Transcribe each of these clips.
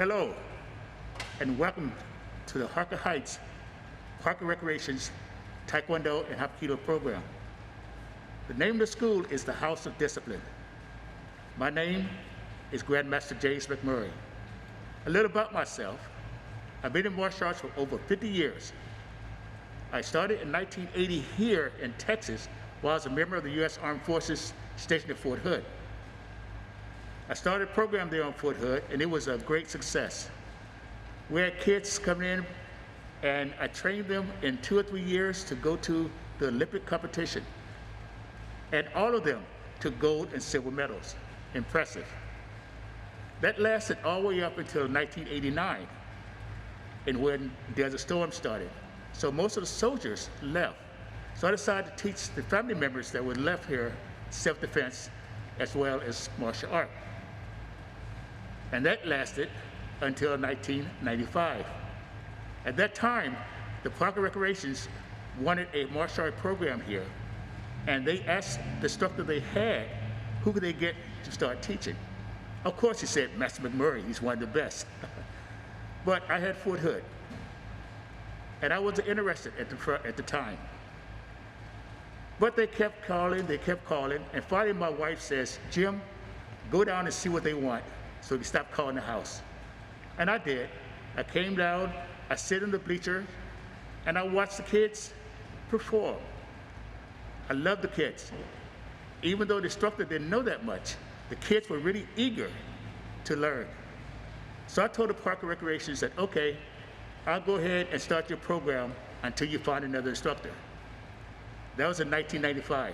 Hello, and welcome to the Harker Heights Park and Recreation's Taekwondo and Hapkido program. The name of the school is the House of Discipline. My name is Grandmaster James McMurray. A little about myself. I've been in martial arts for over 50 years. I started in 1980 here in Texas while I was a member of the U.S. Armed Forces stationed at Fort Hood. I started a program there on Fort Hood, and it was a great success. We had kids coming in, and I trained them in 2 or 3 years to go to the Olympic competition. And all of them took gold and silver medals. Impressive. That lasted all the way up until 1989, and when Desert Storm started. So most of the soldiers left. So I decided to teach the family members that were left here self-defense as well as martial art. And that lasted until 1995. At that time, the Park and Recreations wanted a martial art program here, and they asked the instructor they had, who could they get to start teaching? Of course, he said Master McMurray, he's one of the best. But I had Fort Hood, and I wasn't interested at the time. But they kept calling, and finally my wife says, Jim, go down and see what they want so we can stop calling the house. And I did. I came down, I sit in the bleacher, and I watched the kids perform. I loved the kids. Even though the instructor didn't know that much, the kids were really eager to learn. So I told the Park and Recreation that, okay, I'll go ahead and start your program until you find another instructor. That was in 1995.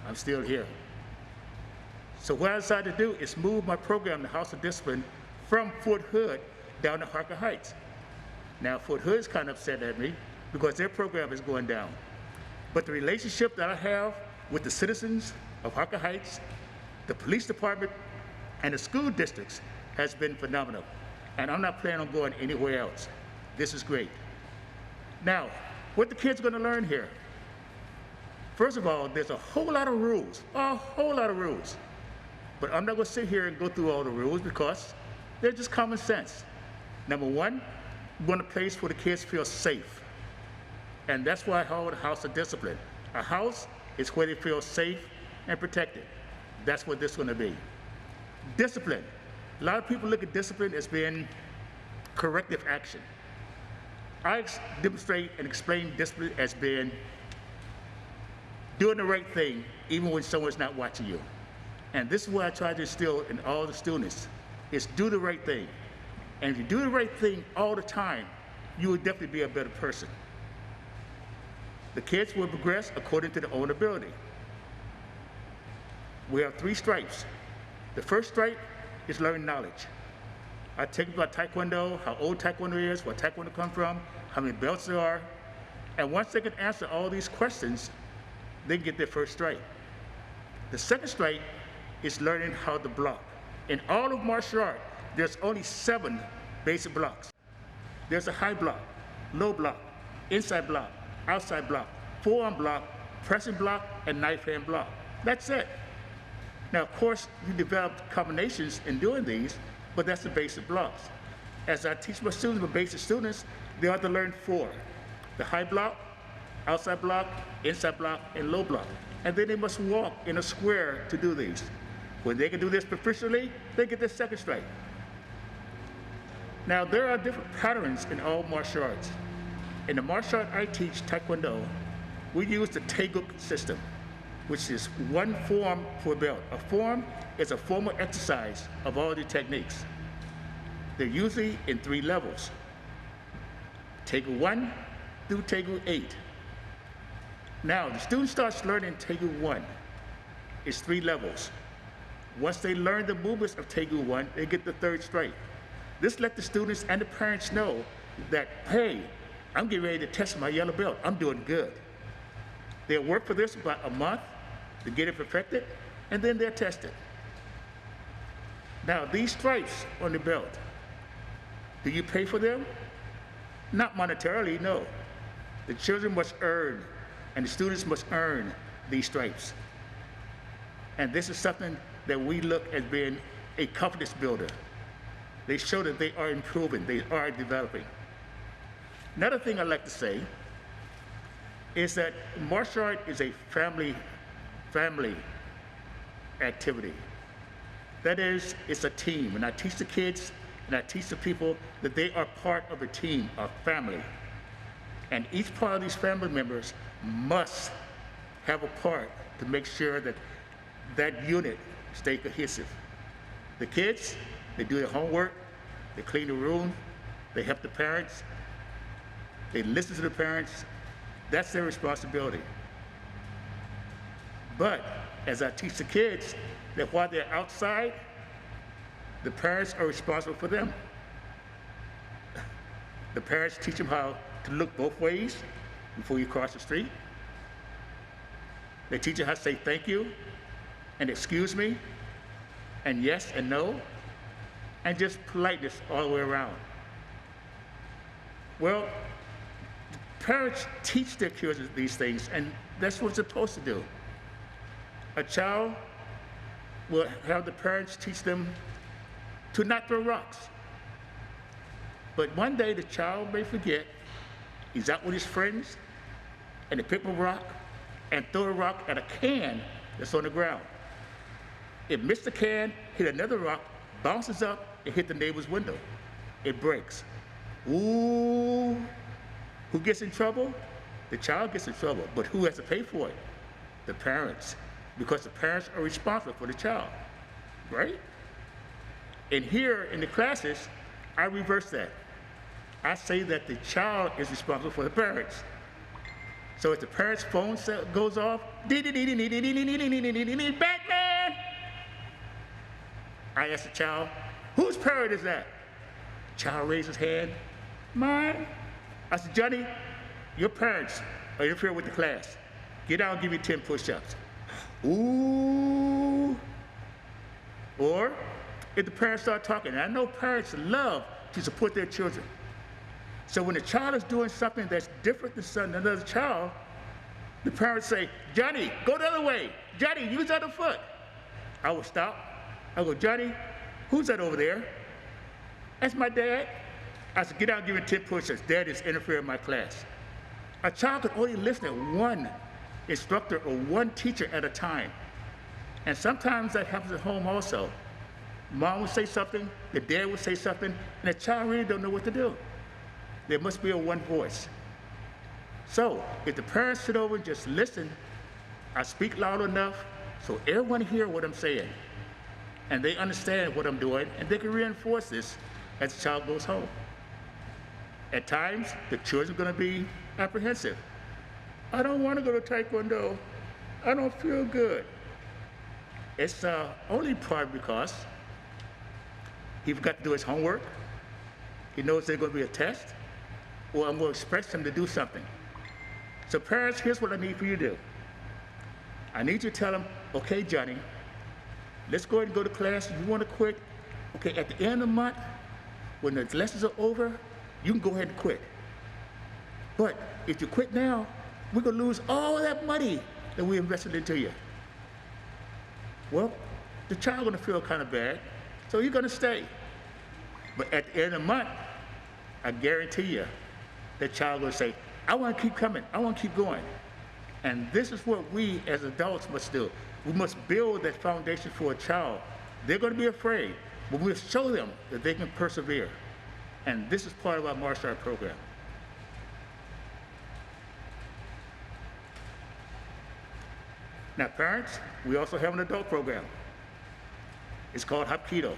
I'm still here. So what I decided to do is move my program, the House of Discipline, from Fort Hood down to Harker Heights. Now, Fort Hood is kind of upset at me because their program is going down. But the relationship that I have with the citizens of Harker Heights, the police department, and the school districts has been phenomenal. And I'm not planning on going anywhere else. This is great. Now, what the kids are going to learn here? First of all, there's a whole lot of rules, But I'm not going to sit here and go through all the rules because they're just common sense. Number one, we want a place where the kids feel safe. And that's why I call it a House of Discipline. A house is where they feel safe and protected. That's what this is going to be. Discipline. A lot of people look at discipline as being corrective action. I demonstrate and explain discipline as being doing the right thing even when someone's not watching you. And this is what I try to instill in all the students, is do the right thing. And if you do the right thing all the time, you will definitely be a better person. The kids will progress according to their own ability. We have 3 stripes. The first stripe is learning knowledge. I take about Taekwondo, how old Taekwondo is, where Taekwondo come from, how many belts there are. And once they can answer all these questions, they can get their first stripe. The second stripe is learning how to block. In all of martial art, there's only 7 basic blocks. There's a high block, low block, inside block, outside block, forearm block, pressing block, and knife hand block. That's it. Now, of course, you develop combinations in doing these, but that's the basic blocks. As I teach my students, my basic students, they have to learn 4. The high block, outside block, inside block, and low block. And then they must walk in a square to do these. When they can do this proficiently, they get their second stripe. Now, there are different patterns in all martial arts. In the martial art I teach, Taekwondo, we use the Tae Kwon system, which is 1 form for a belt. A form is a formal exercise of all the techniques. They're usually in 3 levels. Tae Kwon 1 through Tae Kwon 8. Now, the student starts learning Tae Kwon 1. It's 3 levels. Once they learn the movements of Tae Kwon 1, they get the 3rd stripe. This lets the students and the parents know that, hey, I'm getting ready to test my yellow belt. I'm doing good. They'll work for this about a month to get it perfected, and then they're tested. Now, these stripes on the belt, do you pay for them? Not monetarily, no. The children must earn, and the students must earn these stripes. And this is something that we look as being a confidence builder. They show that they are improving, they are developing. Another thing I'd like to say is that martial art is a family activity. That is, it's a team. And I teach the kids and I teach the people that they are part of a team, a family. And each part of these family members must have a part to make sure that that unit stay cohesive. The kids, they do their homework, they clean the room, they help the parents, they listen to the parents. That's their responsibility. But as I teach the kids that while they're outside, the parents are responsible for them. The parents teach them how to look both ways before you cross the street. They teach you how to say thank you and excuse me and yes and no and just politeness all the way around. Well, parents teach their kids these things, and that's what it's supposed to do. A child will have the parents teach them to not throw rocks. But one day the child may forget, he's out with his friends, and they pick up a rock and throw a rock at a can that's on the ground. It missed the can, hit another rock, bounces up, and hit the neighbor's window. It breaks. Ooh, who gets in trouble? The child gets in trouble, but who has to pay for it? The parents, because the parents are responsible for the child, right? And here in the classes, I reverse that. I say that the child is responsible for the parents. So if the parent's phone goes off, Batman! I ask the child, whose parent is that? Child raises his hand, mine. I said, Johnny, your parents are interfering with the class. Get down and give me 10 push-ups. Ooh. Or if the parents start talking, and I know parents love to support their children. So when the child is doing something that's different than another child, the parents say, Johnny, go the other way. Johnny, use the other foot. I will stop. I go, Johnny, who's that over there? That's my dad. I said, get out and give me 10 push-ups. Dad is interfering in my class. A child can only listen to one instructor or one teacher at a time. And sometimes that happens at home also. Mom will say something, the dad will say something, and the child really don't know what to do. There must be a one voice. So if the parents sit over and just listen, I speak loud enough so everyone hear what I'm saying. And they understand what I'm doing, and they can reinforce this as the child goes home. At times, the children are going to be apprehensive. I don't want to go to Taekwondo. I don't feel good. It's only part because he forgot to do his homework. He knows there's going to be a test, or I'm going to expect him to do something. So parents, here's what I need for you to do. I need you to tell him, okay, Johnny, let's go ahead and go to class. If you want to quit, okay, at the end of the month, when the lessons are over, you can go ahead and quit. But if you quit now, we're going to lose all that money that we invested into you. Well, the child's going to feel kind of bad, so you're going to stay. But at the end of the month, I guarantee you, the child will say, I want to keep coming, I want to keep going. And this is what we as adults must do. We must build that foundation for a child. They're going to be afraid, but we'll show them that they can persevere. And this is part of our martial art program. Now parents, we also have an adult program. It's called Hapkido.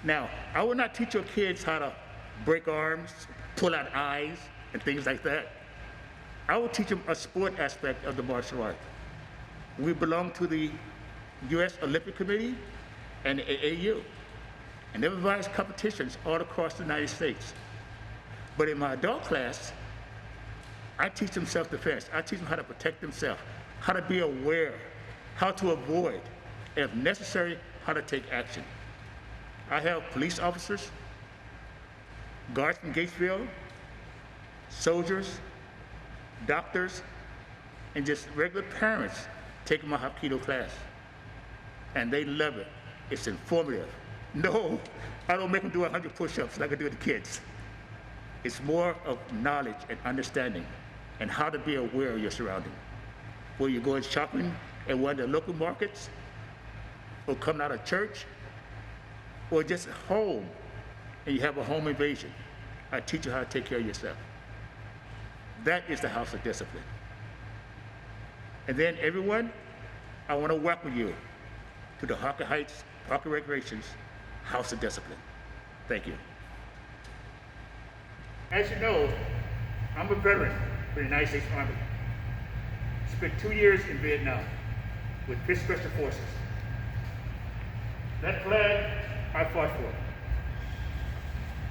Now, I will not teach your kids how to break arms, pull out eyes, and things like that. I will teach them a sport aspect of the martial art. We belong to the U.S. Olympic Committee and the AAU. And they provide competitions all across the United States. But in my adult class, I teach them self-defense. I teach them how to protect themselves, how to be aware, how to avoid, and if necessary, how to take action. I have police officers, guards from Gatesville, soldiers, doctors, and just regular parents taking my Hapkido class. And they love it. It's informative. No, I don't make them do 100 push-ups like I do with the kids. It's more of knowledge and understanding and how to be aware of your surroundings. Whether you're going shopping at one of the local markets, or coming out of church, or just at home and you have a home invasion, I teach you how to take care of yourself. That is the house of discipline. And then everyone, I want to welcome you to the Harker Heights Park and Recreation's House of Discipline. Thank you. As you know, I'm a veteran for the United States Army. Spent 2 years in Vietnam with 5th Special Forces. That flag, I fought for.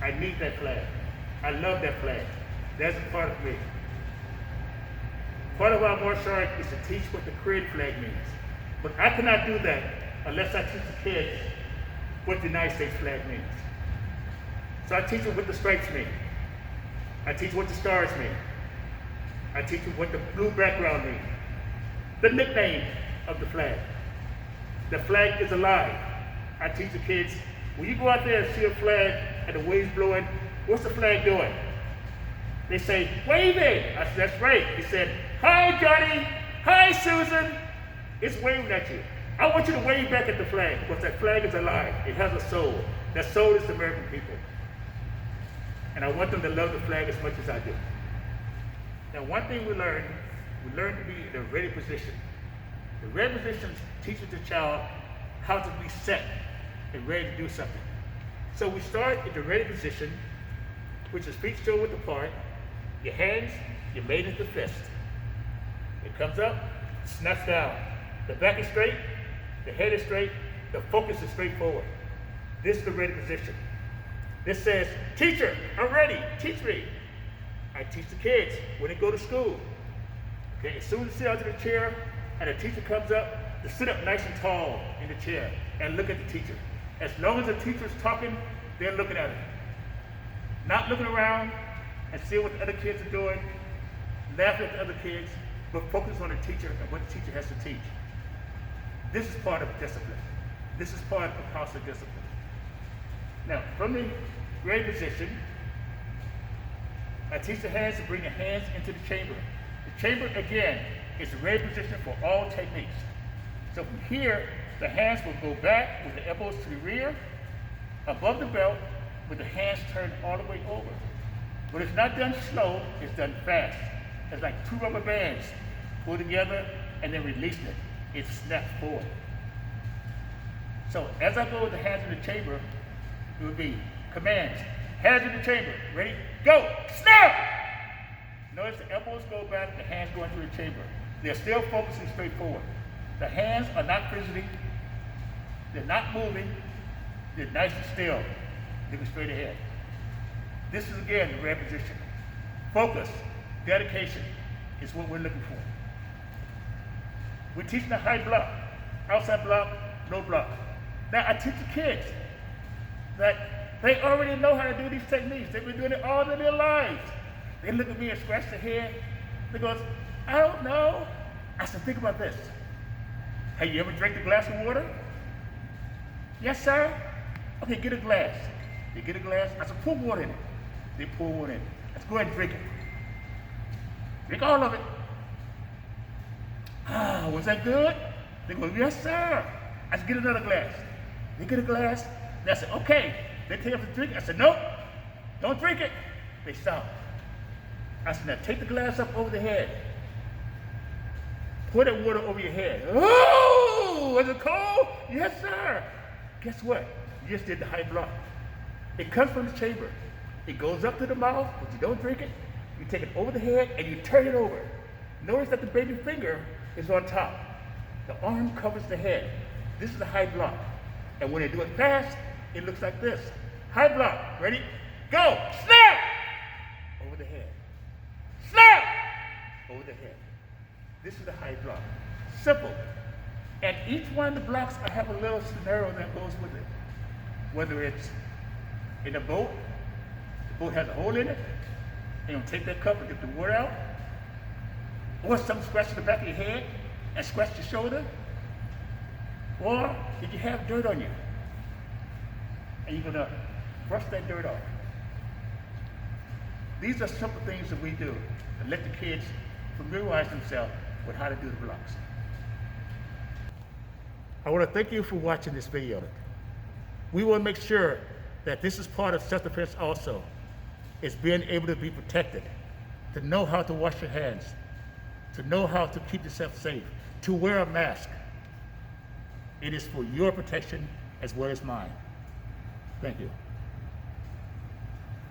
I need that flag. I love that flag. That's a part of me. Part of our martial art is to teach what the Korean flag means. But I cannot do that unless I teach the kids what the United States flag means. So I teach them what the stripes mean. I teach what the stars mean. I teach them what the blue background means. The nickname of the flag. The flag is alive. I teach the kids, when you go out there and see a flag and the wind's blowing, what's the flag doing? They say, waving. I said, that's right. He said, hi, Johnny. Hi, Susan. It's waving at you. I want you to wave back at the flag because that flag is alive. It has a soul. That soul is the American people. And I want them to love the flag as much as I do. Now, one thing we learn to be in a ready position. The ready position teaches the child how to be set and ready to do something. So we start in the ready position, which is feet shoulder width apart, your hands, you made into fist. It comes up, snaps down. The back is straight, the head is straight, the focus is straight forward. This is the ready position. This says, teacher, I'm ready, teach me. I teach the kids when they go to school. Okay, as soon as they sit out of the chair and the teacher comes up, to sit up nice and tall in the chair and look at the teacher. As long as the teacher is talking, they're looking at her. Not looking around and seeing what the other kids are doing, laughing at the other kids, but focus on the teacher and what the teacher has to teach. This is part of discipline. This is part of house of discipline. Now, from the ready position, I teach the hands to bring the hands into the chamber. The chamber, again, is the ready position for all techniques. So from here, the hands will go back with the elbows to the rear, above the belt, with the hands turned all the way over. But it's not done slow, it's done fast. It's like 2 rubber bands pulled together and then released it. It snaps forward. So as I go with the hands in the chamber, it would be commands. Hands in the chamber, ready, go, snap! Notice the elbows go back, the hands go into the chamber. They're still focusing straight forward. The hands are not fidgeting, they're not moving, they're nice and still, looking straight ahead. This is again the ready position. Focus, dedication is what we're looking for. We're teaching the high block, outside block, low block. Now I teach the kids that they already know how to do these techniques. They've been doing it all of their lives. They look at me and scratch their head. They go, I don't know. I said, think about this. Have you ever drank a glass of water? Yes, sir. Okay, get a glass. They get a glass. I said, pour water in it. They pour water in it. Let's go ahead and drink it. Drink all of it. Ah, was that good? They go, yes, sir. I said, get another glass. They get a glass. And I said, okay. They take up the drink. I said, nope, don't drink it. They stop. I said, now take the glass up over the head. Pour that water over your head. Oh, was it cold? Yes, sir. Guess what? You just did the high block. It comes from the chamber. It goes up to the mouth, but you don't drink it. You take it over the head and you turn it over. Notice that the baby finger is on top. The arm covers the head. This is the high block. And when they do it fast, it looks like this. High block. Ready? Go. Snap! Over the head. Snap! Over the head. This is the high block. Simple. And each one of the blocks, I have a little scenario that goes with it. Whether it's in a boat, the boat has a hole in it, and you'll take that cup and get the water out. Or something scratch the back of your head and scratch your shoulder. Or did you have dirt on you? and you're gonna brush that dirt off. These are simple things that we do to let the kids familiarize themselves with how to do the blocks. I want to thank you for watching this video. We want to make sure that this is part of self-defense also, is being able to be protected, to know how to wash your hands, to know how to keep yourself safe, to wear a mask. It is for your protection as well as mine. Thank you.